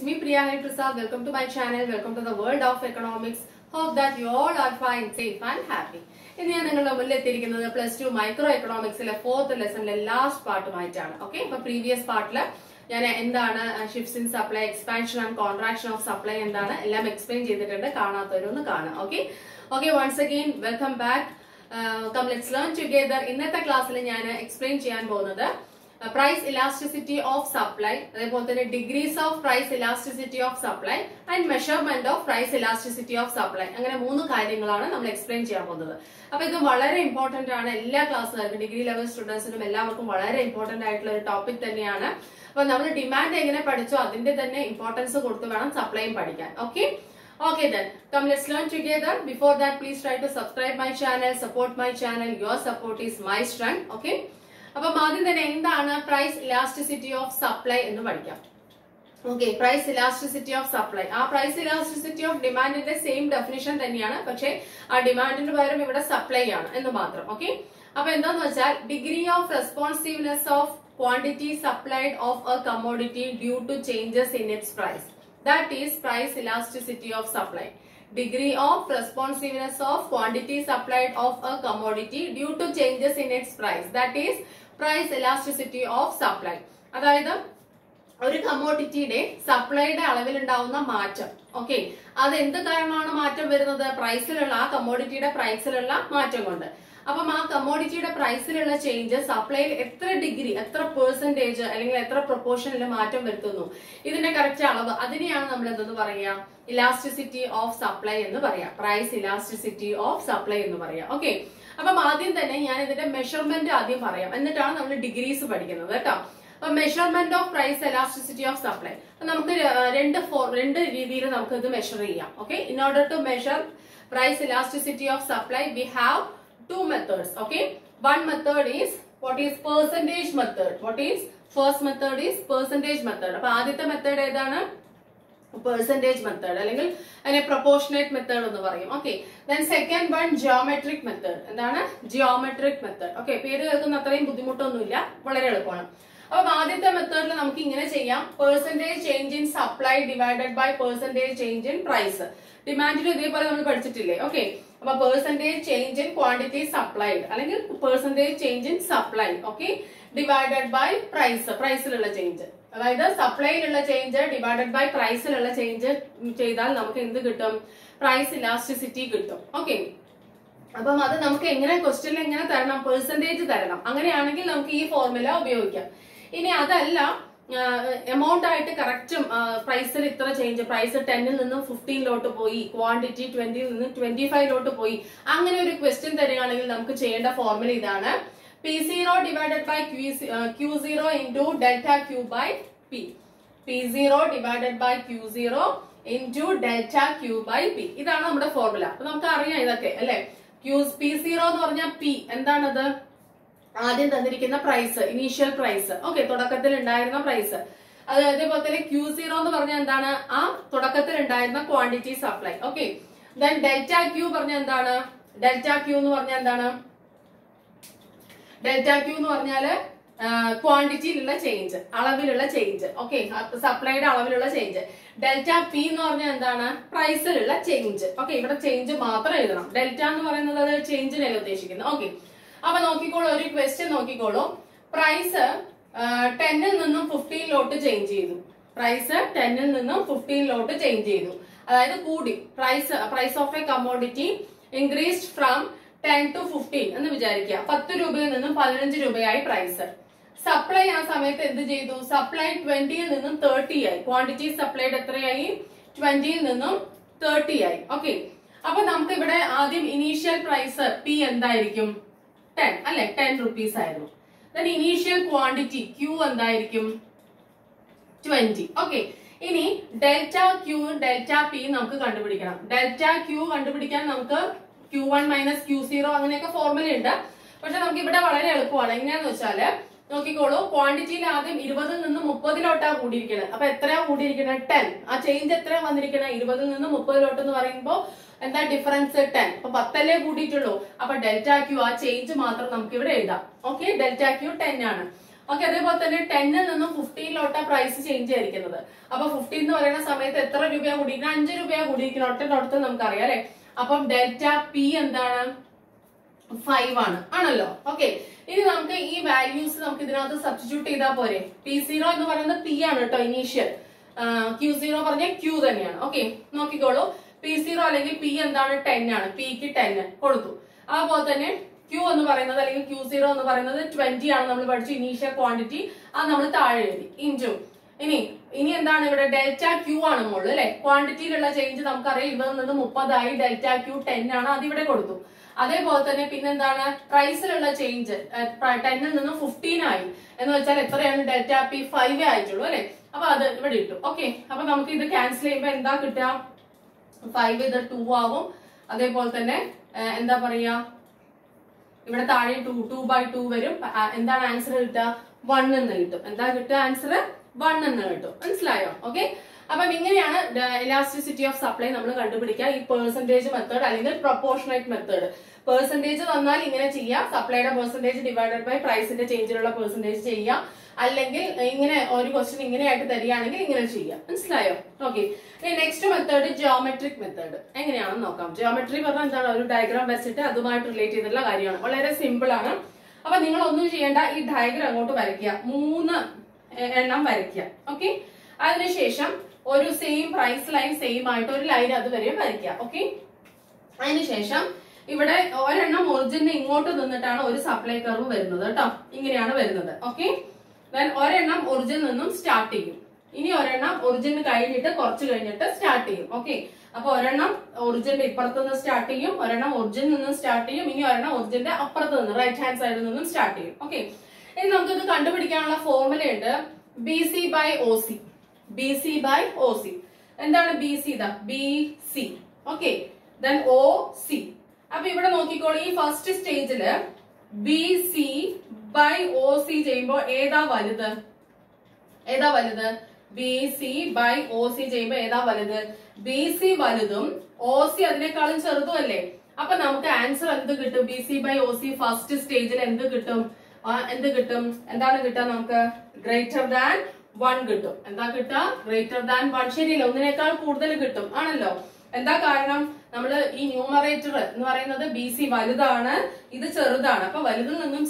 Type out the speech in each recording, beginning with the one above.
me Priya Hari Prasad. Welcome to my channel. Welcome to the world of economics. Hope that you all are fine, safe and happy. In the plus 2 micro economics fourth lesson last part okay, but previous part shifts in supply, expansion and contraction of supply and explain okay. Okay, once again welcome back. Come let's learn together. In this class explain price elasticity of supply, degrees of price elasticity of supply and measurement of price elasticity of supply. അങ്ങനെ മൂന്ന് കാര്യങ്ങളാണ് നമ്മൾ explain ചെയ്യാൻ പോകുന്നത്. അപ്പോൾ ഇത് വളരെ important ആണ് എല്ലാ ക്ലാസ്സുകാർക്കും ഡിഗ്രി ലെവൽ സ്റ്റുഡൻസിനും എല്ലാവർക്കും വളരെ ഇമ്പോർട്ടന്റ് ആയിട്ടുള്ള ഒരു ടോപ്പിക് തന്നെയാണ്. അപ്പോൾ നമ്മൾ ഡിമാൻഡ് എങ്ങനെ പഠിച്ചോ അതിന്റെ തന്നെ ഇമ്പോർട്ടൻസ് കൊടുത്ത് വേണം സപ്ലൈയും പഠിക്കാൻ. Okay? Okay then, come let's learn together. Before that, please try to subscribe my channel, support my channel. Your support is my strength. Okay? അപ്പോൾ ആദ്യം തന്നെ എന്താണ് പ്രൈസ് ഇലാസ്റ്റിസിറ്റി ഓഫ് സപ്ലൈ എന്ന് പഠിക്കാം. Okay, price elasticity of supply. ആ price elasticity of ഡിമാൻഡിന്റെ same definition തന്നെയാണ്, പക്ഷേ ആ ഡിമാൻഡിന് പകരം ഇവിടെ സപ്ലൈ ആണ് എന്ന് മാത്രം. ഓക്കെ, അപ്പൊ എന്താന്ന് വെച്ചാൽ degree of responsiveness of quantity supplied of a commodity due to changes in its price. That is price elasticity of supply. Degree of responsiveness of quantity supplied of a commodity due to changes in its price. That is price elasticity of supply. അതായത് ഒരു കമ്മോഡിറ്റിയുടെ സപ്ലൈയുടെ അളവിലുണ്ടാവുന്ന മാറ്റം. Okay, അത് എന്ത് കാരണമാണ് മാറ്റം വരുന്നത്? പ്രൈസിലുള്ള ആ കമ്മോഡിറ്റിയുടെ പ്രൈസിലുള്ള മാറ്റം കൊണ്ട്. അപ്പം ആ കമ്മോഡിറ്റിയുടെ പ്രൈസിലുള്ള ചേഞ്ച് സപ്ലൈയിൽ എത്ര ഡിഗ്രി, എത്ര പെർസെന്റേജ് അല്ലെങ്കിൽ എത്ര പ്രൊപ്പോർഷനിൽ മാറ്റം വരുത്തുന്നു, ഇതിന്റെ കറക്റ്റ് അളവ്, അതിനെയാണ് നമ്മൾ എന്തെന്ന് പറയാ? ഇലാസ്റ്റിസിറ്റി ഓഫ് സപ്ലൈ എന്ന് പറയാം. പ്രൈസ് ഇലാസ്റ്റിസിറ്റി ഓഫ് സപ്ലൈ എന്ന് പറയാം. ഓക്കെ, അപ്പം ആദ്യം തന്നെ ഞാൻ ഇതിന്റെ മെഷർമെന്റ് ആദ്യം പറയാം, എന്നിട്ടാണ് നമ്മൾ ഡിഗ്രീസ് പഠിക്കുന്നത് കേട്ടോ. അപ്പൊ measurement of price elasticity of supply നമുക്ക് രണ്ട് രീതിയിൽ നമുക്ക് ഇത് മെഷർ ചെയ്യാം. Okay, in order to measure price elasticity of supply we have two methods. Okay, one method is what is percentage method. What is first method is percentage method. അപ്പൊ ആദ്യത്തെ method ഏതാണ്? Percentage method അല്ലെങ്കിൽ അതിനെ proportionate method എന്ന് പറയും. Okay, then second one geometric method. എന്താണ്? Geometric method. Okay, പേര് കേൾക്കുന്ന അത്രയും ബുദ്ധിമുട്ടൊന്നുമില്ല, വളരെ എളുപ്പമാണ്. അപ്പൊ ആദ്യത്തെ മെത്തേഡിൽ നമുക്ക് ഇങ്ങനെ ചെയ്യാം: percentage change in supply divided by percentage change in price. ഡിമാൻഡിലും ഇതേപോലെ നമ്മൾ പഠിച്ചിട്ടില്ലേ? ഓക്കെ, അപ്പൊ percentage change in quantity supplied അല്ലെങ്കിൽ percentage change in supply okay divided by price, പ്രൈസിലുള്ള ചേഞ്ച്. അതായത് സപ്ലൈയിലുള്ള ചേഞ്ച് ഡിവൈഡഡ് ബൈ പ്രൈസിലുള്ള ചേഞ്ച് ചെയ്താൽ നമുക്ക് എന്ത് കിട്ടും? പ്രൈസ് ഇലാസ്റ്റിസിറ്റി കിട്ടും. ഓക്കെ, അപ്പം അത് നമുക്ക് എങ്ങനെ ക്വസ്റ്റ്യനിൽ എങ്ങനെ തരണം? പെർസെന്റേജ് തരണം. അങ്ങനെയാണെങ്കിൽ നമുക്ക് ഈ ഫോർമുല ഉപയോഗിക്കാം. ഇനി അതല്ല, എമൗണ്ട് ആയിട്ട് കറക്റ്റും പ്രൈസിൽ ഇത്ര ചേഞ്ച്, പ്രൈസ് 10ൽ നിന്നും 15ലോട്ട് പോയി, ക്വാണ്ടിറ്റി 20ൽ നിന്നും 25ലോട്ട് പോയി, അങ്ങനെ ഒരു ക്വസ്റ്റ്യൻ തരികയാണെങ്കിൽ നമുക്ക് ചെയ്യേണ്ട ഫോർമുല ഇതാണ്: P0 divided by Q0 into delta Q by P. P0 divided by Q0 into delta Q by P. ഇതാണ് നമ്മുടെ ഫോർമുല. അപ്പൊ നമുക്ക് അറിയാം ഇതൊക്കെ അല്ലെ. P0 എന്ന് പറഞ്ഞാൽ P എന്താണത്? ആദ്യം തന്നിരിക്കുന്ന പ്രൈസ്, ഇനീഷ്യൽ പ്രൈസ്. ഓക്കെ, തുടക്കത്തിൽ ഉണ്ടായിരുന്ന പ്രൈസ്. അതേപോലെ തന്നെ Q0 എന്ന് പറഞ്ഞാൽ എന്താണ്? ആ തുടക്കത്തിൽ ഉണ്ടായിരുന്ന quantity supply. Okay, then delta Q പറഞ്ഞാൽ എന്താണ്? ഡെൽറ്റ Q എന്ന് പറഞ്ഞാൽ എന്താണ്? ഡെൽറ്റ Q എന്ന് പറഞ്ഞാല് ക്വാണ്ടിറ്റിയിലുള്ള ചേഞ്ച്, അളവിലുള്ള ചേഞ്ച്. ഓക്കെ, സപ്ലൈയുടെ അളവിലുള്ള ചേഞ്ച്. ഡെൽറ്റ P എന്ന് പറഞ്ഞാൽ എന്താണ്? പ്രൈസിലുള്ള ചേഞ്ച്. ഓക്കെ, ഇവിടെ ചേഞ്ച് മാത്രം എഴുതണം. ഡെൽറ്റ എന്ന് പറയുന്നത് ചേഞ്ചിനല്ല ഉദ്ദേശിക്കുന്നത്. ഓക്കെ, അപ്പൊ നോക്കിക്കോളൂ, ഒരു ക്വസ്റ്റ്യൻ നോക്കിക്കോളൂ. പ്രൈസ് 10ൽ നിന്നും 15ലോട്ട് ചേഞ്ച് ചെയ്തു. പ്രൈസ് 10ൽ നിന്നും 15ലോട്ട് ചേഞ്ച് ചെയ്തു, അതായത് കൂടി. Price of a commodity increased from 10 to 15 എന്ന് വിചാരിക്കുക. 10 രൂപയിൽ നിന്നും 15 രൂപയായി പ്രൈസ്. സപ്ലൈ ആ സമയത്ത് എന്ത് ചെയ്തു? സപ്ലൈ 20ൽ നിന്നും 30 ആയി. ക്വാണ്ടിറ്റി സപ്ലൈഡ് എത്രയായി? 20ൽ നിന്നും 30 ആയി. ഓക്കെ, അപ്പൊ നമുക്ക് ഇവിടെ ആദ്യം ഇനീഷ്യൽ പ്രൈസ് P എന്തായിരിക്കും? 10 അല്ലെ, 10 rupees ആയിരുന്നു. ഇനീഷ്യൽ ക്വാണ്ടിറ്റി Q എന്തായിരിക്കും? 20. ഓക്കെ, ഇനി ഡെൽറ്റ Q ഡെൽറ്റ P നമുക്ക് കണ്ടുപിടിക്കണം. ഡെൽറ്റ Q കണ്ടുപിടിക്കാൻ നമുക്ക് Q1 മൈനസ് Q0 അങ്ങനെയൊക്കെ ഫോർമുല ഉണ്ട്. പക്ഷെ നമുക്ക് ഇവിടെ വളരെ എളുപ്പമാണ്. എങ്ങനെയാന്ന് വെച്ചാല് നോക്കിക്കോളൂ, ക്വാണ്ടിറ്റിയിൽ ആദ്യം 20ൽ നിന്ന് 30ലോട്ടാ കൂടിയിരിക്കുന്നത്. അപ്പൊ എത്രയാ കൂടിയിരിക്കുന്നത്? 10. ആ ചേഞ്ച് എത്രയാ വന്നിരിക്കുന്നത്? 20ൽ നിന്ന് 30ലോട്ട് എന്ന് പറയുമ്പോ എന്താ ഡിഫറൻസ്? 10. അപ്പൊ 10 കൂടിയിട്ടുള്ളൂ. അപ്പൊ ഡെൽറ്റ Q ആ ചേഞ്ച് മാത്രം നമുക്ക് ഇവിടെ എഴുതാം. ഓക്കെ, ഡെൽറ്റ Q 10 ആണ്. ഓക്കെ, അതേപോലെ തന്നെ 10ൽ നിന്നും 15 പ്രൈസ് ചേഞ്ച് ആയിരിക്കുന്നത്. അപ്പൊ 15 എന്ന് പറയുന്ന സമയത്ത് എത്ര രൂപയാ കൂടിയിരിക്കുന്നത്? 5 രൂപയാ കൂടിയിരിക്കുന്നത്. ഒറ്റ നമുക്കറിയാം അല്ലെ. അപ്പം ഡെൽറ്റ പി എന്താണ്? 5 ആണ്, ആണല്ലോ. ഓക്കെ, ഇനി നമുക്ക് ഈ വാല്യൂസ് നമുക്ക് ഇതിനകത്ത് സബ്സ്റ്റിറ്റ്യൂട്ട് ചെയ്താൽ പോരെ. P0 എന്ന് പറയുന്നത് P ആണ് കേട്ടോ, ഇനീഷ്യൽ. Q0 പറഞ്ഞ Q തന്നെയാണ്. ഓക്കെ, നോക്കിക്കോളൂ. P0 അല്ലെങ്കിൽ P എന്താണ്? 10 ആണ്. Pക്ക് 10 കൊടുത്തു. അതുപോലെ തന്നെ Q എന്ന് പറയുന്നത് അല്ലെങ്കിൽ Q0 എന്ന് പറയുന്നത് 20 ആണ്. നമ്മൾ പഠിച്ചു ഇനീഷ്യൽ ക്വാണ്ടിറ്റി, അത് നമ്മൾ താഴെ എഴുതി. ഇൻറ്റു ഇനി എന്താണ് ഇവിടെ? ഡെൽറ്റ Q ആണ് മുകളിൽ അല്ലെ. ക്വാണ്ടിറ്റിയിലുള്ള ചേഞ്ച് നമുക്കറിയാം 20 നിന്ന് 30 ആയി. ഡെൽറ്റ Q 10 ആണ്, അത് ഇവിടെ കൊടുത്തു. അതേപോലെ തന്നെ പിന്നെന്താണ്? പ്രൈസിലുള്ള ചേഞ്ച് 10ൽ നിന്ന് 15 ആയി എന്ന് വെച്ചാൽ എത്രയാണ്? ഡെൽറ്റ പി 5 ആയിട്ടുള്ളൂ അല്ലെ. അപ്പൊ അത് ഇവിടെ ഇട്ടു. ഓക്കെ, അപ്പൊ നമുക്ക് ഇത് ക്യാൻസൽ ചെയ്യുമ്പോൾ എന്താ കിട്ടുക? 5 ഇത് 2 ആവും. അതേപോലെ തന്നെ എന്താ പറയാ, ഇവിടെ താഴെ 2/2 വരും. എന്താണ് ആൻസർ കിട്ടുക? 1 എന്ന് കിട്ടും. എന്താ കിട്ടുക? ആൻസർ 1 എന്ന് കിട്ടും. മനസ്സിലായോ? ഓക്കെ, അപ്പം ഇങ്ങനെയാണ് ഇലാസ്റ്റിസിറ്റി ഓഫ് സപ്ലൈ നമ്മൾ കണ്ടുപിടിക്കുക. ഈ പെർസെന്റേജ് മെത്തേഡ് അല്ലെങ്കിൽ പ്രൊപ്പോർഷണേറ്റ് മെത്തേഡ്. പെർസെന്റേജ് തന്നാൽ ഇങ്ങനെ ചെയ്യാം. സപ്ലൈയുടെ പെർസെന്റേജ് ഡിവൈഡഡ് ബൈ പ്രൈസിന്റെ ചേഞ്ചിലുള്ള പെർസെന്റേജ് ചെയ്യാം. അല്ലെങ്കിൽ ഇങ്ങനെ ഒരു ക്വസ്റ്റ്യൻ ഇങ്ങനെയായിട്ട് തരികയാണെങ്കിൽ ഇങ്ങനെ ചെയ്യാം. മനസ്സിലായോ? Okay, next method geometric method. എങ്ങനെയാണെന്ന് നോക്കാം. ജിയോമെട്രി പറഞ്ഞാൽ എന്താണ്? ഒരു ഡയഗ്രാം വെച്ചിട്ട് അതുമായിട്ട് റിലേറ്റ് ചെയ്തിട്ടുള്ള കാര്യമാണ്. വളരെ സിമ്പിൾ ആണ്. അപ്പൊ നിങ്ങൾ ഒന്നും ചെയ്യേണ്ട, ഈ ഡയഗ്രാം അങ്ങോട്ട് വരയ്ക്കുക. 3 എണ്ണം വരയ്ക്കുക. ഓക്കെ, അതിനുശേഷം ഒരു സെയിം പ്രൈസ് ലൈൻ സെയിം ആയിട്ട് ഒരു ലൈൻ അതുവരെ വരയ്ക്കുക. ഓക്കെ, അതിനുശേഷം ഇവിടെ ഒരെണ്ണം ഒറിജിന് ഇങ്ങോട്ട് നിന്നിട്ടാണ് ഒരു സപ്ലൈ കർവ് വരുന്നത് കേട്ടോ. ഇങ്ങനെയാണ് വരുന്നത്. ഓക്കെ, ഒരെണ്ണം ഒറിജിൻ നിന്നും സ്റ്റാർട്ട് ചെയ്യും. ഇനി ഒരെണ്ണം ഒറിജിന് കഴിഞ്ഞിട്ട് കുറച്ച് കഴിഞ്ഞിട്ട് സ്റ്റാർട്ട് ചെയ്യും. ഓക്കെ, അപ്പൊ ഒരെണ്ണം ഒറിജിന്റെ ഇപ്പുറത്ത് നിന്ന് സ്റ്റാർട്ട് ചെയ്യും, ഒരെണ്ണം ഒറിജിൻ നിന്നും സ്റ്റാർട്ട് ചെയ്യും, ഇനി ഒരെണ്ണം ഒറിജിന്റെ അപ്പുറത്ത് നിന്ന് റൈറ്റ് ഹാൻഡ് സൈഡിൽ നിന്നും സ്റ്റാർട്ട് ചെയ്യും. ഓക്കെ, ഇനി നമുക്ക് ഇത് കണ്ടുപിടിക്കാനുള്ള ഫോർമുല ഉണ്ട്. BC by OC. BC by OC. എന്താണ് BC? ഇതാ BC. Okay, then OC. അപ്പൊ ഇവിടെ നോക്കിക്കോളൂ. ഈ ഫസ്റ്റ് സ്റ്റേജില് BC by OC ചെയ്യുമ്പോൾ ഏതാ വലുത്? ഏതാ വലുത്? BC by OC ചെയ്യുമ്പോൾ ഏതാ വലുത്? BC വലുതും OC അതിനേക്കാളും ചെറുതും അല്ലേ. അപ്പൊ നമുക്ക് ആൻസർ എന്ത് കിട്ടും? BC by OC ഫസ്റ്റ് സ്റ്റേജിൽ എന്ത് കിട്ടും? എന്താണ് കിട്ടുക? നമുക്ക് ഗ്രേറ്റർ ദാൻ 1 കിട്ടും. എന്താ കിട്ടുക? Greater than 1. ശരിയല്ല, ഒന്നിനേക്കാൾ കൂടുതൽ കിട്ടും, ആണല്ലോ. എന്താ കാരണം? നമ്മള് ഈ ന്യൂമറേറ്റർ എന്ന് പറയുന്നത് BC വലുതാണ്, ഇത് ചെറുതാണ്. അപ്പൊ വലുതിൽ നിന്നും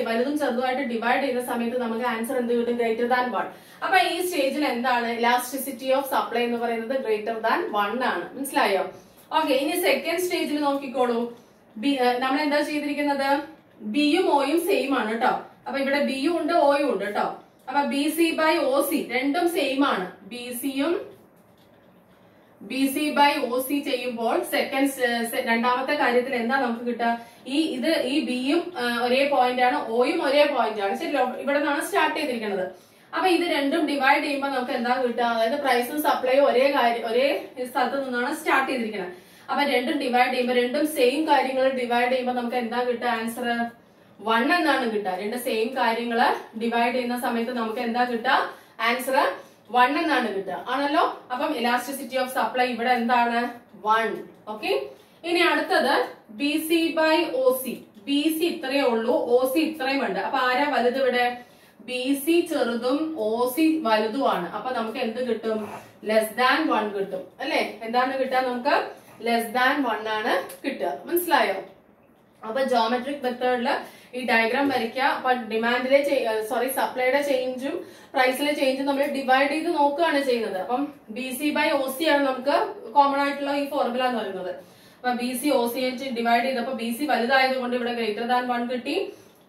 വലുതും ചെറുതുമായിട്ട് ഡിവൈഡ് ചെയ്യുന്ന സമയത്ത് നമുക്ക് ആൻസർ എന്ത് കിട്ടും? Greater than 1. അപ്പൊ ഈ സ്റ്റേജിൽ എന്താണ്? ഇലാസ്റ്റിസിറ്റി ഓഫ് സപ്ലൈ എന്ന് പറയുന്നത് ഗ്രേറ്റർ ദാൻ 1 ആണ്. മനസ്സിലായോ? ഓക്കെ, ഇനി സെക്കൻഡ് സ്റ്റേജിൽ നോക്കിക്കോളൂ. നമ്മൾ എന്താ ചെയ്തിരിക്കുന്നത്? ബിയും ഓയും സെയിം ആണ് കേട്ടോ. അപ്പൊ ഇവിടെ ബിയും ഉണ്ട് ഓയും ഉണ്ട് കേട്ടോ. അപ്പൊ BC by OC രണ്ടും സെയിം ആണ്. BC by OC ചെയ്യുമ്പോൾ രണ്ടാമത്തെ കാര്യത്തിൽ എന്താ നമുക്ക് കിട്ടുക? ഈ ബിയും ഒരേ പോയിന്റ് ആണ്, ഓയും ഒരേ പോയിന്റ് ആണ്. ശരി, ഇവിടെ നിന്നാണ് സ്റ്റാർട്ട് ചെയ്തിരിക്കുന്നത്. അപ്പൊ ഇത് രണ്ടും ഡിവൈഡ് ചെയ്യുമ്പോൾ നമുക്ക് എന്താ കിട്ടുക? അതായത് പ്രൈസും സപ്ലൈയും ഒരേ സ്ഥലത്ത് നിന്നാണ് സ്റ്റാർട്ട് ചെയ്തിരിക്കുന്നത്. അപ്പൊ രണ്ടും ഡിവൈഡ് ചെയ്യുമ്പോൾ രണ്ടും സെയിം കാര്യങ്ങൾ ഡിവൈഡ് ചെയ്യുമ്പോൾ നമുക്ക് എന്താ കിട്ടുക? ആൻസർ 1 എന്നാണ് കിട്ടുക. രണ്ട് സെയിം കാര്യങ്ങള് ഡിവൈഡ് ചെയ്യുന്ന സമയത്ത് നമുക്ക് എന്താ കിട്ടുക? ആൻസർ 1 എന്നാണ് കിട്ടുക, ആണല്ലോ. അപ്പം ഇലാസ്റ്റിസിറ്റി ഓഫ് സപ്ലൈ ഇവിടെ എന്താണ്? 1. ഓക്കെ, ഇനി അടുത്തത് BC by OC. BC ഇത്രയേ ഉള്ളൂ, OC ഇത്രയും ഉണ്ട്. അപ്പൊ ആരാ വലുത് ഇവിടെ? BC ചെറുതും OC വലുതുമാണ്. അപ്പൊ നമുക്ക് എന്ത് കിട്ടും? ലെസ് ദാൻ 1 കിട്ടും അല്ലെ. എന്താണ് കിട്ടുക? നമുക്ക് ലെസ് ദാൻ 1 ആണ് കിട്ടുക. മനസ്സിലായോ? അപ്പൊ ജോമെട്രിക് മെത്തേഡില് ഈ ഡയഗ്രാം വരയ്ക്കുക. അപ്പൊ സപ്ലൈയുടെ ചേഞ്ചും പ്രൈസിലെ ചേഞ്ചും നമ്മൾ ഡിവൈഡ് ചെയ്ത് നോക്കുകയാണ് ചെയ്യുന്നത്. അപ്പം BC by OC ആണ് നമുക്ക് കോമൺ ആയിട്ടുള്ള ഈ ഫോർമുല എന്ന് പറയുന്നത്. അപ്പൊ BC OC ഡിവൈഡ് ചെയ്തപ്പോ BC വലുതായതുകൊണ്ട് ഇവിടെ ഗ്രേറ്റർ ദാൻ 1 കിട്ടി.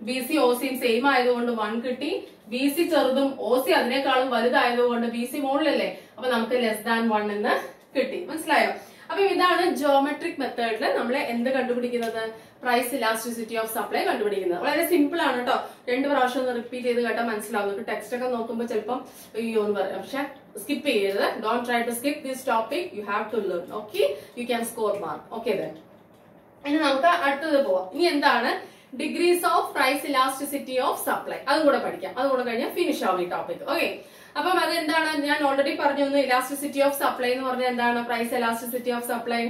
BC OC സെയിം ആയതുകൊണ്ട് 1 കിട്ടി. BC ചെറുതും OC അതിനേക്കാളും വലുതായതുകൊണ്ട് BC മുകളിലല്ലേ, അപ്പൊ നമുക്ക് ലെസ് ദാൻ 1 എന്ന് കിട്ടി. മനസ്സിലായോ? അപ്പൊ ഇതാണ് ജോമെട്രിക് മെത്തേഡിൽ നമ്മൾ എന്ത് കണ്ടുപിടിക്കുന്നത്? പ്രൈസ് ഇലാസ്റ്റിസിറ്റി ഓഫ് സപ്ലൈ കണ്ടുപിടിക്കുന്നത്. വളരെ സിമ്പിൾ ആണ് കേട്ടോ. 2 പ്രാവശ്യം ഒന്ന് റിപ്പീറ്റ് ചെയ്ത് കേട്ടാൽ മനസ്സിലാവും. ടെക്സ്റ്റ് ഒക്കെ നോക്കുമ്പോൾ ചിലപ്പം അയ്യോ എന്ന് പറയാം. പക്ഷെ സ്കിപ്പ് ചെയ്യരുത്. Don't try to skip this topic. You have to learn. Okay, you can score mark. Okay, ഇനി നമുക്ക് അടുത്തത് പോവാം. ഇനി എന്താണ് degrees of price elasticity of supply? അതും കൂടെ പഠിക്കാം. അതുകൂടെ കഴിഞ്ഞാൽ ഫിനിഷ് ആവും ഈ ടോപ്പിക്. ഓക്കെ, അപ്പം അതെന്താണ്? ഞാൻ ഓൾറെഡി പറഞ്ഞു. ഇലാസ്റ്റിസിറ്റി ഓഫ് സപ്ലൈ എന്ന് പറഞ്ഞാൽ എന്താണ്? പ്രൈസ് ഇലാസ്റ്റിസിറ്റി ഓഫ് സപ്ലൈ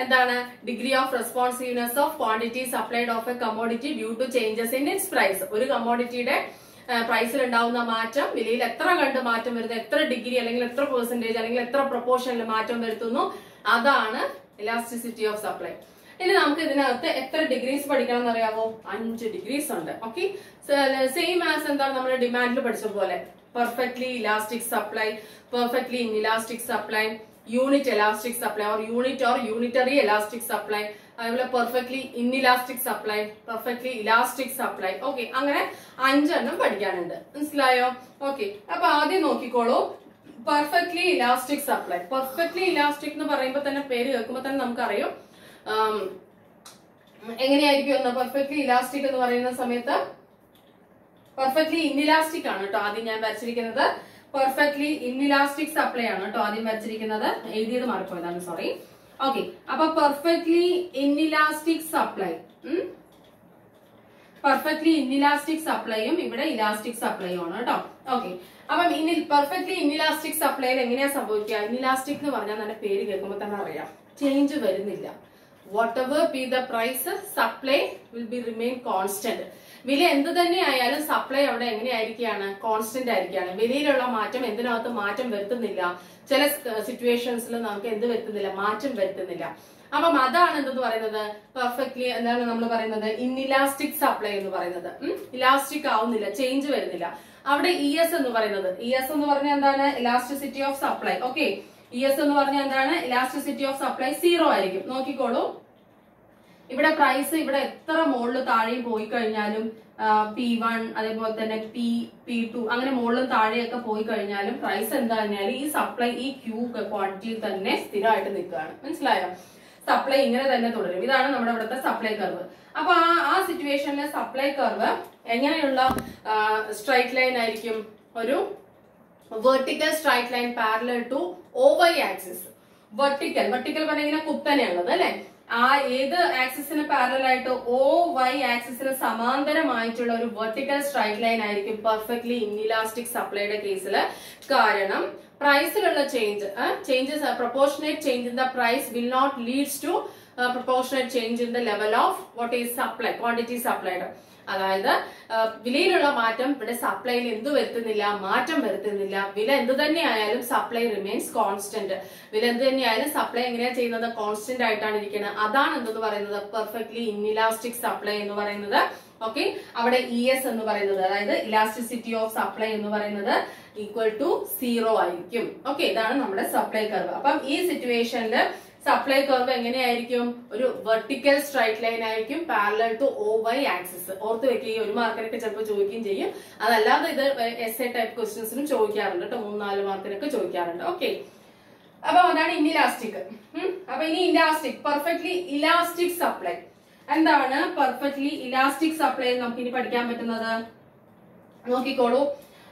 എന്താണ്? Degree of responsiveness of quantity supplied of a commodity due to changes in its price. ഒരു കമോഡിറ്റിയുടെ പ്രൈസിൽ ഉണ്ടാവുന്ന മാറ്റം, വിലയിൽ എത്ര കണ്ട് മാറ്റം വരുന്നു, എത്ര ഡിഗ്രി അല്ലെങ്കിൽ എത്ര പെർസെന്റേജ് അല്ലെങ്കിൽ എത്ര പ്രൊപ്പോർഷനിൽ മാറ്റം വരുത്തുന്നു, അതാണ് ഇലാസ്റ്റിസിറ്റി ഓഫ് സപ്ലൈ. ഇനി നമുക്ക് ഇതിനകത്ത് എത്ര ഡിഗ്രീസ് പഠിക്കണം എന്ന് അറിയാമോ? 5 ഡിഗ്രീസ് ഉണ്ട്. ഓക്കെ, സെയിം ആസ് എന്താണ് നമ്മൾ ഡിമാൻഡിൽ പഠിച്ച പോലെ perfectly elastic supply, perfectly inelastic supply, unit elastic supply or unitary elastic supply, അതുപോലെ perfectly inelastic supply, perfectly elastic supply. Okay, അങ്ങനെ 5 എണ്ണം പഠിക്കാനുണ്ട്. മനസ്സിലായോ? ഓക്കെ, അപ്പൊ ആദ്യം നോക്കിക്കോളൂ, perfectly elastic supply. Perfectly elastic എന്ന് പറയുമ്പോൾ തന്നെ, പേര് കേൾക്കുമ്പോൾ തന്നെ നമുക്കറിയാം എങ്ങനെയായിരിക്കും എന്ന്. പെർഫെക്റ്റ്ലി ഇലാസ്റ്റിക് എന്ന് പറയുന്ന സമയത്ത് പെർഫെക്റ്റ്ലി ഇൻഇലാസ്റ്റിക് ആണ് കേട്ടോ ആദ്യം ഞാൻ വരച്ചിരിക്കുന്നത്. പെർഫെക്റ്റ്ലി ഇൻഇലാസ്റ്റിക് സപ്ലൈ ആണ് കേട്ടോ ആദ്യം വരച്ചിരിക്കുന്നത്. എഴുതിയത് മാറിപ്പോയതാണ്, സോറി. ഓക്കെ, അപ്പൊ perfectly inelastic supply, perfectly inelastic സപ്ലൈയും ഇവിടെ ഇലാസ്റ്റിക് സപ്ലൈയും ആണ് കേട്ടോ. ഓക്കെ, അപ്പം പെർഫെക്റ്റ്ലി ഇൻഇലാസ്റ്റിക് സപ്ലൈയിൽ എങ്ങനെയാ സംഭവിക്കുക? ഇൻഇലാസ്റ്റിക് എന്ന് പറഞ്ഞാൽ തന്നെ പേര് കേൾക്കുമ്പോൾ തന്നെ അറിയാം, ചേഞ്ച് വരുന്നില്ല. whatever be the price, supply will be remain constant. വില എന്ത് തന്നെ ആയാലും സപ്ലൈ അവിടെ എങ്ങനെയായിരിക്കുകയാണ്? കോൺസ്റ്റന്റ് ആയിരിക്കുകയാണ്. വിലയിലുള്ള മാറ്റം എന്തിനകത്ത് മാറ്റം വരുത്തുന്നില്ല. ചില സിറ്റുവേഷൻസിൽ നമുക്ക് എന്ത് വരുത്തുന്നില്ല? മാറ്റം വരുത്തുന്നില്ല. അപ്പം അതാണ് എന്തെന്ന് പറയുന്നത്? പെർഫെക്റ്റ്ലി എന്താണ് നമ്മൾ പറയുന്നത്? ഇൻഇലാസ്റ്റിക് സപ്ലൈ എന്ന് പറയുന്നത്. ഇലാസ്റ്റിക് ആവുന്നില്ല, ചേഞ്ച് വരുന്നില്ല. അവിടെ ഇഎസ് എന്ന് പറയുന്നത്, ഇഎസ് എന്ന് പറഞ്ഞാൽ എന്താണ്? Elasticity of supply. Okay, ES എന്ന് പറഞ്ഞാൽ എന്താണ്? ഇലാസ്റ്റിസിറ്റി ഓഫ് സപ്ലൈ 0 ആയിരിക്കും. നോക്കിക്കോളൂ, ഇവിടെ പ്രൈസ് ഇവിടെ എത്ര മുകളിൽ താഴെയും പോയി കഴിഞ്ഞാലും P1 അതേപോലെ തന്നെ P2 അങ്ങനെ മുകളിലും താഴെയൊക്കെ പോയി കഴിഞ്ഞാലും പ്രൈസ് എന്താ പറഞ്ഞാൽ ഈ സപ്ലൈ ഈ ക്യൂ ക്വാണ്ടിറ്റിയിൽ തന്നെ സ്ഥിരമായിട്ട് നിൽക്കുകയാണ്. മനസ്സിലായോ? സപ്ലൈ ഇങ്ങനെ തന്നെ തുടരും. ഇതാണ് നമ്മുടെ ഇവിടുത്തെ സപ്ലൈ കർവ്. അപ്പൊ ആ സിറ്റുവേഷനിലെ സപ്ലൈ കർവ് എങ്ങനെയുള്ള സ്ട്രൈറ്റ് ലൈൻ ആയിരിക്കും? ഒരു vertical straight line parallel to OY axis. Vertical പറഞ്ഞാൽ ഇങ്ങനെ കുത്തനെയുള്ളത് അല്ലെ? ആ ഏത് ആക്സിസിന് പാരലൽ ആയിട്ട്? OY ആക്സിസിന് സമാന്തരമായിട്ടുള്ള ഒരു വെർട്ടിക്കൽ സ്ട്രൈറ്റ് ലൈൻ ആയിരിക്കും പെർഫെക്റ്റ്ലി ഇൻഇലാസ്റ്റിക് സപ്ലൈയുടെ കേസിൽ. കാരണം പ്രൈസിലുള്ള changes proportionate change in the price will not leads to proportionate change in the level of what is supply, quantity supplied. അതായത് വിലയിലുള്ള മാറ്റം ഇവിടെ സപ്ലൈയിൽ എന്ത് വരുത്തുന്നില്ല? മാറ്റം വരുത്തുന്നില്ല. വില എന്ത് തന്നെ ആയാലും സപ്ലൈ റിമെയിൻസ് കോൺസ്റ്റന്റ്. വില എന്ത് തന്നെയായാലും സപ്ലൈ എങ്ങനെയാ ചെയ്യുന്നത്? കോൺസ്റ്റന്റ് ആയിട്ടാണ് ഇരിക്കുന്നത്. അതാണ് എന്തെന്ന് പറയുന്നത്? പെർഫെക്റ്റ്ലി ഇൻഇലാസ്റ്റിക് സപ്ലൈ എന്ന് പറയുന്നത്. ഓക്കെ, അവിടെ ഇഎസ് എന്ന് പറയുന്നത്, അതായത് ഇലാസ്റ്റിസിറ്റി ഓഫ് സപ്ലൈ എന്ന് പറയുന്നത് ഈക്വൽ ടു 0 ആയിരിക്കും. ഓക്കെ, ഇതാണ് നമ്മുടെ സപ്ലൈ കർവ്. അപ്പം ഈ സിറ്റുവേഷനിൽ സപ്ലൈ കർവ് എങ്ങനെയായിരിക്കും? ഒരു വെർട്ടിക്കൽ സ്ട്രൈറ്റ് ലൈൻ ആയിരിക്കും പാരലൽ ടു OY ആക്സിസ്. ഓർത്ത് വെക്കുകയും 1 മാർക്കിനൊക്കെ ചിലപ്പോൾ ചോദിക്കുകയും ചെയ്യും. അതല്ലാതെ ഇത് എസ്എ ടൈപ്പ് ക്വസ്റ്റ്യൻസിനും ചോദിക്കാറുണ്ട് കേട്ടോ, 3-4 മാർക്കിനൊക്കെ ചോദിക്കാറുണ്ട്. ഓക്കെ, അപ്പൊ അതാണ് ഇൻഇലാസ്റ്റിക്. അപ്പൊ ഇനി ഇലാസ്റ്റിക്, പെർഫെക്റ്റ്ലി ഇലാസ്റ്റിക് സപ്ലൈ എന്താണ്? പെർഫെക്റ്റ്ലി ഇലാസ്റ്റിക് സപ്ലൈ നമുക്ക് ഇനി പഠിക്കാൻ പറ്റുന്നത് നോക്കിക്കോളൂ.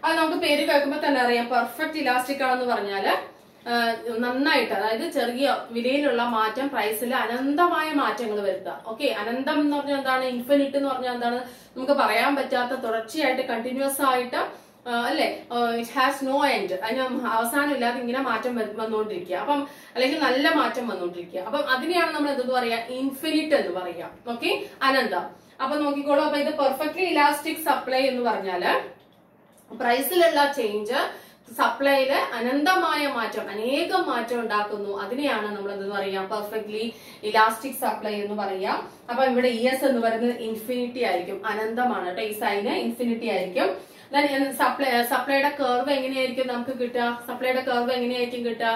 അത് നമുക്ക് പേര് കേൾക്കുമ്പോൾ തന്നെ അറിയാം. പെർഫെക്റ്റ് ഇലാസ്റ്റിക് ആണെന്ന് പറഞ്ഞാല് നന്നായിട്ട്, അതായത് ചെറിയ വിലയിലുള്ള മാറ്റം പ്രൈസിൽ അനന്തമായ മാറ്റങ്ങൾ വരുത്തുക. ഓക്കെ, അനന്തം എന്ന് പറഞ്ഞാൽ എന്താണ്? ഇൻഫിനിറ്റ് എന്ന് പറഞ്ഞാൽ എന്താണ്? നമുക്ക് പറയാൻ പറ്റാത്ത, തുടർച്ചയായിട്ട് കണ്ടിന്യൂസ് ആയിട്ട് അല്ലെ, ഇറ്റ് ഹാസ് നോ എൻഡ്, അതിന് അവസാനം ഇല്ലാതെ ഇങ്ങനെ മാറ്റം വന്നുകൊണ്ടിരിക്കുക. അപ്പം അല്ലെങ്കിൽ നല്ല മാറ്റം വന്നുകൊണ്ടിരിക്കുക. അപ്പം അതിനെയാണ് നമ്മൾ എന്തെന്ന് പറയാ? ഇൻഫിനിറ്റ് എന്ന് പറയാം. ഓക്കെ, അനന്തം. അപ്പൊ നോക്കിക്കോളൂ, അപ്പൊ ഇത് പെർഫെക്റ്റ്ലി ഇലാസ്റ്റിക് സപ്ലൈ എന്ന് പറഞ്ഞാല് പ്രൈസിലുള്ള ചേഞ്ച് സപ്ലൈയില് അനന്തമായ മാറ്റം, അനേകം മാറ്റം ഉണ്ടാക്കുന്നു. അതിനെയാണ് നമ്മൾ എന്തെന്ന് പറയാം? പെർഫെക്റ്റ്ലി ഇലാസ്റ്റിക് സപ്ലൈ എന്ന് പറയാം. അപ്പൊ ഇവിടെ ഇഎസ് എന്ന് പറയുന്നത് ഇൻഫിനിറ്റി ആയിരിക്കും, അനന്തമാണ് കേട്ടോ. ഈ സൈന് ഇൻഫിനിറ്റി ആയിരിക്കും. സപ്ലൈയുടെ കർവ് എങ്ങനെയായിരിക്കും നമുക്ക് കിട്ടുക? സപ്ലൈയുടെ കർവ് എങ്ങനെയായിരിക്കും കിട്ടുക?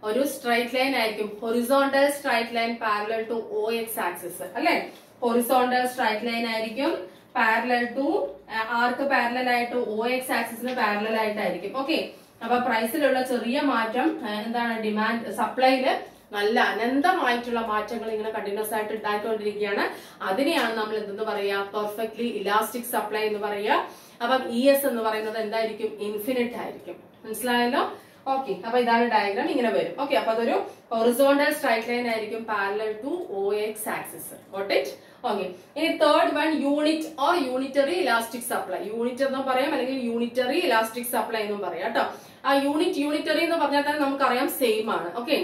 ഒരു സ്ട്രൈറ്റ് ലൈൻ ആയിരിക്കും, horizontal straight line parallel to OX axis അല്ലെ? ഹൊറിസോണ്ടൽ സ്ട്രൈറ്റ് ലൈൻ ആയിരിക്കും പാരലൽ ടു ആർക്ക് പാരലൽ ആയിട്ട്? OX ആക്സിസിന് പാരലൽ ആയിട്ടായിരിക്കും. ഓക്കെ, അപ്പൊ പ്രൈസിലുള്ള ചെറിയ മാറ്റം എന്താണ്? ഡിമാൻഡ് സപ്ലൈയില് നല്ല അനന്തമായിട്ടുള്ള മാറ്റങ്ങൾ ഇങ്ങനെ കണ്ടിന്യൂസ് ആയിട്ട് ഉണ്ടായിക്കൊണ്ടിരിക്കുകയാണ്. അതിനെയാണ് നമ്മൾ എന്തെന്ന് പറയാ? പെർഫെക്റ്റ്ലി ഇലാസ്റ്റിക് സപ്ലൈ എന്ന് പറയാ. അപ്പം ES എന്ന് പറയുന്നത് എന്തായിരിക്കും? ഇൻഫിനിറ്റ് ആയിരിക്കും. മനസ്സിലായല്ലോ? ഓക്കെ, അപ്പൊ ഇതാണ് ഡയഗ്രാം, ഇങ്ങനെ വരും. ഓക്കെ, അപ്പൊ അതൊരു ഹൊറിസോണ്ടൽ സ്ട്രൈറ്റ് ലൈൻ ആയിരിക്കും parallel to OX axis. Got it? Okay, ഇനി third one unit or unitary elastic supply. Unit എന്നും പറയാം, അല്ലെങ്കിൽ യൂണിറ്ററി ഇലാസ്റ്റിക് സപ്ലൈ എന്നും പറയാം കേട്ടോ. ആ യൂണിറ്ററി എന്ന് പറഞ്ഞാൽ തന്നെ നമുക്കറിയാം സെയിം ആണ്. ഓക്കെ,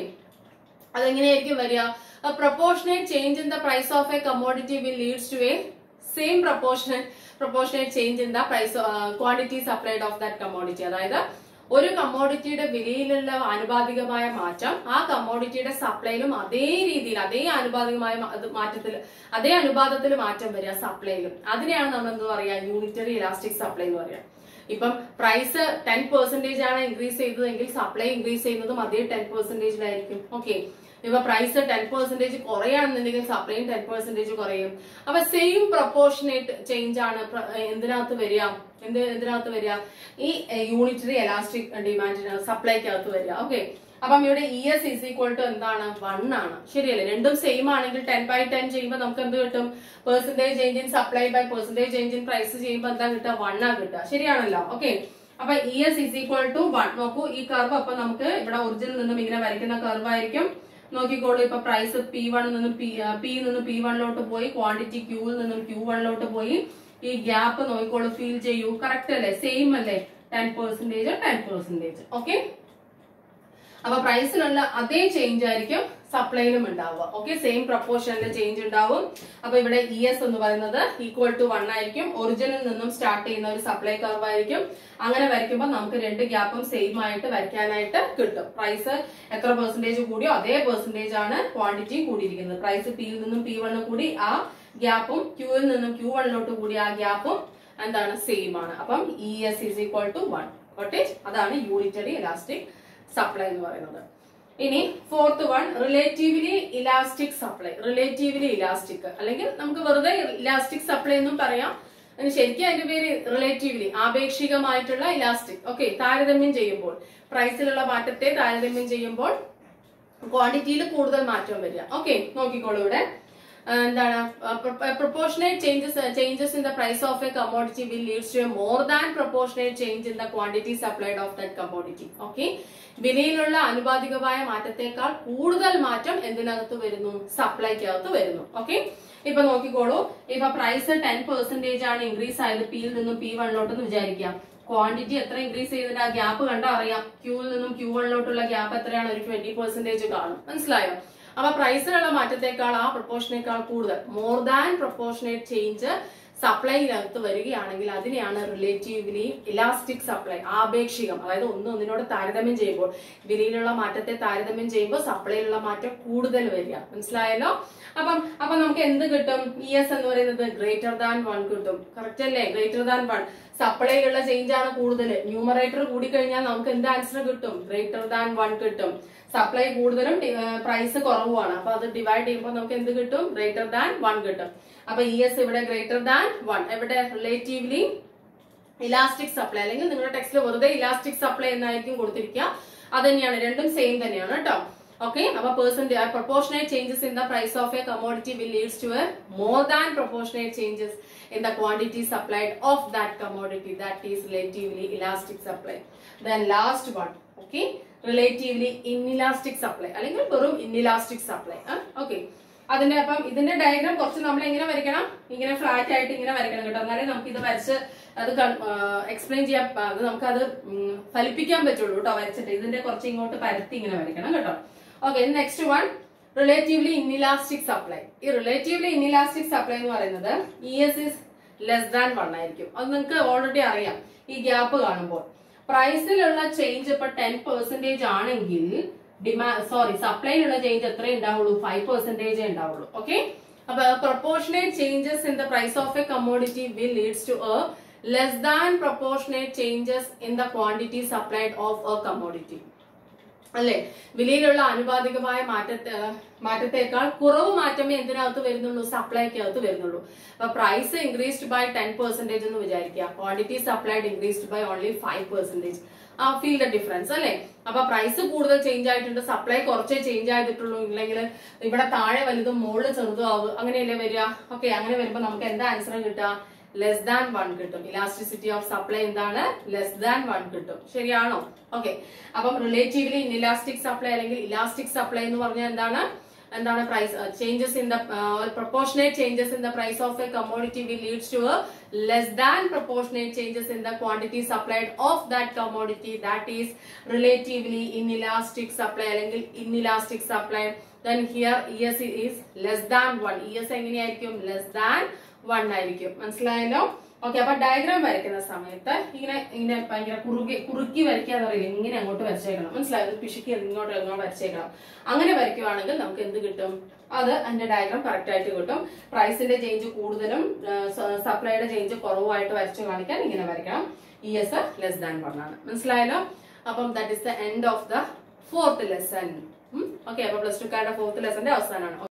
അതെങ്ങനെയായിരിക്കും വരിക? Proportionate change in the price of a commodity will leads to a same proportionate change in the price quantity supplied of that commodity. അതായത് ഒരു കമ്മോഡിറ്റിയുടെ വിലയിലുള്ള ആനുപാതികമായ മാറ്റം ആ കമ്മോഡിറ്റിയുടെ സപ്ലൈയിലും അതേ രീതിയിൽ അതേ ആനുപാതികമായ അതേ അനുപാതത്തിൽ മാറ്റം വരിക സപ്ലൈയിലും. അതിനെയാണ് നമ്മൾ എന്ത് പറയാ, യൂണിറ്ററി ഇലാസ്റ്റിക് സപ്ലൈ എന്ന് പറയാം. ഇപ്പം പ്രൈസ് 10% ആണ് ഇൻക്രീസ് ചെയ്തതെങ്കിൽ സപ്ലൈ ഇൻക്രീസ് ചെയ്യുന്നതും അതേ 10%ലായിരിക്കും. ഓക്കെ, ഇപ്പൊ പ്രൈസ് 10% കുറയാണെന്നുണ്ടെങ്കിൽ സപ്ലൈയും 10% കുറയും. അപ്പൊ സെയിം പ്രൊപ്പോർഷനേറ്റ് ചേഞ്ച് ആണ് എന്തിനകത്ത് വരിക, ഈ യൂണിറ്ററി എലാസ്റ്റിക് ഡിമാൻഡിന് സപ്ലൈക്കകത്ത് വരിക. ഓക്കെ, അപ്പം ഇവിടെ ES ഈസ് ഈക്വൽ ടു എന്താണ്, 1 ആണ്. ശരിയല്ലേ? രണ്ടും സെയിം ആണെങ്കിൽ 10/10 ചെയ്യുമ്പോൾ നമുക്ക് എന്ത് കിട്ടും, percentage change in supply by percentage change in price ചെയ്യുമ്പോൾ എന്താ കിട്ടുക, 1 ആ കിട്ടുക. ശരിയാണല്ലോ? ഓക്കെ, അപ്പൊ ES ഈസ് ഈക്വൽ ടു 1. നോക്കൂ ഈ കർവ്. അപ്പൊ നമുക്ക് ഇവിടെ ഒറിജിനിൽ നിന്നും ഇങ്ങനെ വരയ്ക്കുന്ന കർവ് ആയിരിക്കും. നോക്കിക്കോളൂ, ഇപ്പൊ പ്രൈസ് P1 നിന്നും P1 പോയി, ക്വാണ്ടിറ്റി Qൽ നിന്നും Q1 പോയി. ഈ ഗ്യാപ്പ് നോക്കിക്കോളൂ, ഫീൽ ചെയ്യൂ. കറക്റ്റ് അല്ലേ? സെയിം അല്ലേ? 10%. ഓക്കെ, അപ്പൊ പ്രൈസിലുള്ള അതേ ചേഞ്ച് ആയിരിക്കും സപ്ലൈയിലും ഉണ്ടാവുക. ഓക്കെ, സെയിം പ്രൊപ്പോർഷനിലെ ചേഞ്ച് ഉണ്ടാവും. അപ്പൊ ഇവിടെ ES എന്ന് പറയുന്നത് ഈക്വൽ ടു 1 ആയിരിക്കും. ഒറിജിനിൽ നിന്നും സ്റ്റാർട്ട് ചെയ്യുന്ന ഒരു സപ്ലൈ കർവ് ആയിരിക്കും. അങ്ങനെ വരയ്ക്കുമ്പോൾ നമുക്ക് രണ്ട് ഗ്യാപ്പും സെയിം ആയിട്ട് വരയ്ക്കാനായിട്ട് കിട്ടും. പ്രൈസ് എത്ര പെർസെന്റേജ് കൂടിയോ അതേ പെർസെന്റേജ് ആണ് ക്വാണ്ടിറ്റി കൂടിയിരിക്കുന്നത്. പ്രൈസ് Pയിൽ നിന്നും P1 കൂടി ആ ഗ്യാപ്പും Qയിൽ നിന്നും Q1 കൂടി ആ ഗ്യാപ്പും എന്താണ്, സെയിം ആണ്. അപ്പം ES ഈസ് ഈക്വൽ ടു 1. അതാണ് യൂണിറ്ററി ഇലാസ്റ്റിക് സപ്ലൈ എന്ന് പറയുന്നത്. ഇനി fourth one, relatively elastic supply. Relatively elastic അല്ലെങ്കിൽ നമുക്ക് വെറുതെ ഇലാസ്റ്റിക് സപ്ലൈ എന്നും പറയാം. ശരിക്കും അതിന്റെ പേര് റിലേറ്റീവ്ലി, ആപേക്ഷികമായിട്ടുള്ള ഇലാസ്റ്റിക്. ഓക്കെ, താരതമ്യം ചെയ്യുമ്പോൾ പ്രൈസിലുള്ള മാറ്റത്തെ താരതമ്യം ചെയ്യുമ്പോൾ ക്വാണ്ടിറ്റിയിൽ കൂടുതൽ മാറ്റം വരിക. ഓക്കെ, നോക്കിക്കോളൂ ഇവിടെ എന്താണ്, proportionate changes in the price of a commodity will leads to a more than proportionate change in the quantity supplied of that commodity. Okay, വിലയിലുള്ള ആനുപാതികമായ മാറ്റത്തെക്കാൾ കൂടുതൽ മാറ്റം എന്തിനകത്ത് വരുന്നു, സപ്ലൈക്കകത്ത് വരുന്നു. ഓക്കെ, ഇപ്പൊ നോക്കിക്കോളൂ, ഇപ്പൊ പ്രൈസ് 10% ആണ് ഇൻക്രീസ് ആയത് Pയിൽ നിന്നും P1 എന്ന് വിചാരിക്കാം. ക്വാണ്ടിറ്റി എത്ര ഇൻക്രീസ് ചെയ്തിട്ട് ആ ഗ്യാപ്പ് കണ്ടാ അറിയാം. Qയിൽ നിന്നും Q1 ഗ്യാപ്പ് എത്രയാണ്, ഒരു 20% കാണും. മനസ്സിലായോ? അപ്പൊ പ്രൈസിലുള്ള മാറ്റത്തെക്കാൾ ആ പ്രൊപ്പോർഷനേക്കാൾ കൂടുതൽ, മോർ ദാൻ പ്രൊപ്പോർഷനേറ്റ് ചേഞ്ച് സപ്ലൈയിനകത്ത് വരികയാണെങ്കിൽ അതിനെയാണ് റിലേറ്റീവ്ലി ഇലാസ്റ്റിക് സപ്ലൈ. ആപേക്ഷികം, അതായത് ഒന്നിനോട് താരതമ്യം ചെയ്യുമ്പോൾ, വിലയിലുള്ള മാറ്റത്തെ താരതമ്യം ചെയ്യുമ്പോൾ സപ്ലൈയിലുള്ള മാറ്റം കൂടുതൽ വരിക. മനസ്സിലായല്ലോ? അപ്പം നമുക്ക് എന്ത് കിട്ടും, ES എന്ന് പറയുന്നത് ഗ്രേറ്റർ ദാൻ 1 കിട്ടും. കറക്റ്റ് അല്ലേ? Greater than 1. സപ്ലൈയിലുള്ള ചേഞ്ച് ആണ് കൂടുതൽ. ന്യൂമറേറ്റർ കൂടിക്കഴിഞ്ഞാൽ നമുക്ക് എന്ത് ആൻസർ കിട്ടും, ഗ്രേറ്റർ ദാൻ 1 കിട്ടും. സപ്ലൈ കൂടുതലും പ്രൈസ് കുറവുമാണ്. അപ്പൊ അത് ഡിവൈഡ് ചെയ്യുമ്പോൾ നമുക്ക് എന്ത് കിട്ടും, ഗ്രേറ്റർ ദാൻ 1 കിട്ടും. അപ്പൊ ES ഇവിടെ ഗ്രേറ്റർ ദാൻ 1. എവിടെ, റിലേറ്റീവ്ലി ഇലാസ്റ്റിക് സപ്ലൈ, അല്ലെങ്കിൽ നിങ്ങളുടെ ടെക്സ്റ്റിൽ വെറുതെ ഇലാസ്റ്റിക് സപ്ലൈ എന്നായിരിക്കും കൊടുത്തിരിക്കുക. അത് തന്നെയാണ്, രണ്ടും സെയിം തന്നെയാണ് കേട്ടോ. ഓക്കെ, അപ്പൊ proportionate changes in the price of a commodity will leads to a more than proportionate changes in the quantity supplied of that commodity, that is relatively elastic supply. Then last one, okay, relatively inelastic supply അല്ലെങ്കിൽ വെറും inelastic supply. Okay, അതിന്റെ അപ്പം ഇതിന്റെ diagram കുറച്ച് നമ്മൾ എങ്ങനെ വരയ്ക്കണം, ഇങ്ങനെ ഫ്ലാറ്റ് ആയിട്ട് ഇങ്ങനെ വരയ്ക്കണം കേട്ടോ. എന്നാലേ നമുക്ക് ഇത് വരച്ച് അത് എക്സ്പ്ലെയിൻ ചെയ്യാൻ, അത് നമുക്ക് അത് ഫലിപ്പിക്കാൻ പറ്റുള്ളൂ കേട്ടോ. വരച്ചിട്ട് ഇതിന്റെ കുറച്ച് ഇങ്ങോട്ട് പരത്തി ഇങ്ങനെ വരയ്ക്കണം കേട്ടോ. Okay, next one, relatively inelastic supply. ഈ റിലേറ്റീവ്ലി ഇൻഇലാസ്റ്റിക് സപ്ലൈ എന്ന് പറയുന്നത് ES is less than 1 ആയിരിക്കും. അത് നിങ്ങൾക്ക് ഓൾറെഡി അറിയാം. ഈ ഗ്യാപ്പ് കാണുമ്പോൾ പ്രൈസിലുള്ള ചേഞ്ച് ഇപ്പൊ 10% ആണെങ്കിൽ സപ്ലൈയിലുള്ള ചേഞ്ച് എത്ര ഉണ്ടാവുള്ളൂ, 5% ഉണ്ടാവുള്ളൂ. ഓക്കെ, അപ്പൊ proportionate changes in the price of a commodity will leads to a less than proportionate changes in the quantity supplied of a commodity. അല്ലെ, വിലയിലുള്ള ആനുപാതികമായ മാറ്റത്തെക്കാൾ കുറവ് മാറ്റമേ എന്തിനകത്ത് വരുന്നുള്ളൂ, സപ്ലൈക്കകത്ത് വരുന്നുള്ളൂ. അപ്പൊ പ്രൈസ് ഇൻക്രീസ്ഡ് ബൈ 10% എന്ന് വിചാരിക്കുക, quantity supplied increased by only 5%. Feel the difference അല്ലെ. അപ്പൊ പ്രൈസ് കൂടുതൽ ചേഞ്ച് ആയിട്ടുണ്ട്, സപ്ലൈ കുറച്ചേ ചേഞ്ച് ആയിട്ടുള്ളൂ. ഇല്ലെങ്കിൽ ഇവിടെ താഴെ വലുതും മുകളിൽ ചെറുതും ആവും, അങ്ങനെയല്ലേ വരിക. ഓക്കെ, അങ്ങനെ വരുമ്പോ നമുക്ക് എന്താ ആൻസർ കിട്ടുക, ലെസ് ദാൻ 1 കിട്ടും. ഇലാസ്റ്റിസിറ്റി ഓഫ് സപ്ലൈ എന്താണ്, ലെസ് ദാൻ 1 കിട്ടും. ശരിയാണോ? ഓക്കെ, അപ്പം റിലേറ്റീവ്ലി ഇൻഇലാസ്റ്റിക് സപ്ലൈ അല്ലെങ്കിൽ ഇലാസ്റ്റിക് സപ്ലൈ എന്ന് പറഞ്ഞാൽ എന്താണ് price changes in the proportionate changes in the price of a commodity will leads to a less than proportionate changes in the quantity supplied of that commodity, that is relatively inelastic supply അല്ലെങ്കിൽ inelastic supply. Then here ES is less than 1. ES എങ്ങനെയായിരിക്കും, less than 1 ആയിരിക്കും. മനസ്സിലായല്ലോ? Okay. അപ്പൊ diagram വരയ്ക്കുന്ന സമയത്ത് ഇങ്ങനെ ഇങ്ങനെ ഭയങ്കര കുറുക്കി വരയ്ക്കാന്ന് പറയില്ല, ഇങ്ങനെ അങ്ങോട്ട് വരച്ചേക്കണം. മനസ്സിലായത്? പിശുക്കി ഇങ്ങോട്ട് വരച്ചേക്കണം. അങ്ങനെ വരയ്ക്കുവാണെങ്കിൽ നമുക്ക് എന്ത് കിട്ടും? അത് അതിന്റെ ഡയഗ്രാം കറക്റ്റ് ആയിട്ട് കിട്ടും. പ്രൈസിന്റെ ചേഞ്ച് കൂടുതലും സപ്ലൈയുടെ ചേഞ്ച് കുറവുമായിട്ട് വരച്ചു കാണിക്കാൻ ഇങ്ങനെ വരയ്ക്കണം. ES ലെസ് ദാൻ 1 ആണ്. മനസ്സിലായല്ലോ? അപ്പം that is the end of the 4th lesson. Okay. അപ്പൊ +2 കാരുടെ 4th ലെസന്റെ അവസാനമാണ്.